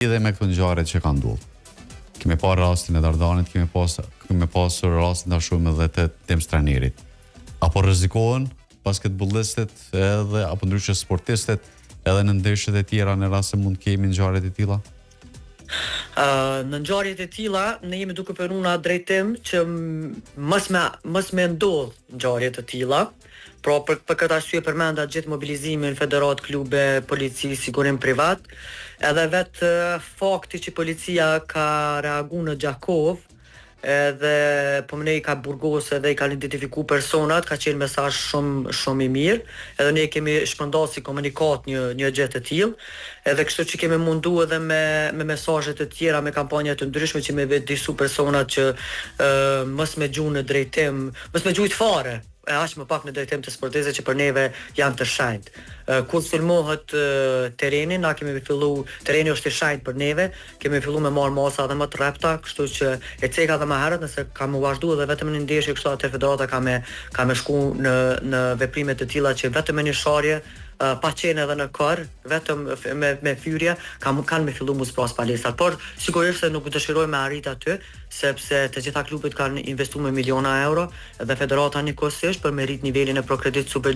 Dhe me këto ngjarje që kanë ndodhur. Kemi parë rastin e Dardanit, kemi pasur rastin shumë edhe të Tim Stranierit. Apo rrezikohen basketbollistët edhe apo ndryshe sportistët edhe në ndeshjet e tjera në rast se mund kemi ngjarje të tilla? Në ngjarjet e tilla ne jemi duke punuar drejtim që mos me ndodh ngjarje të tilla. Pra për këtë arsye përmenda gjithë mobilizimin federat, klube, polici, sigurim privat, edhe vetë fakti që policia ka reaguar në Gjakov, edhe po më ne i ka burgos edhe i ka identifiku personat, ka qenë mesazh shumë i mirë, edhe ne kemi shpërndarë si komunikat një gjë të tillë, edhe kështu që kemi mundu edhe me mesazhe të tjera, me kampanja të ndryshme që me vetë disu personat që mos me gjuhë në drejtim, mos me gjuhë fare, aq më pak në drejtim të sportistëve që për neve janë të shenjtë. Kur sulmohet tereni, na kemi fillu, tereni është i shenjtë për neve, kemi fillu me marrë masa dhe më të repta, kështu që e ceka dhe më herët, nëse ka më vazhdu dhe vetëm në ndeshje kështu atë federata ka me shku në veprime të tilla që vetëm me një sharje pa qenë edhe në kër, vetëm me fyrje, kanë me fillu mu spras palestrat. Por, sigurisht se nuk dëshiroj me arrit aty, sepse të gjitha klubet kanë investu me miliona euro, dhe federata një kosisht për me rrit nivelin e Procredit Super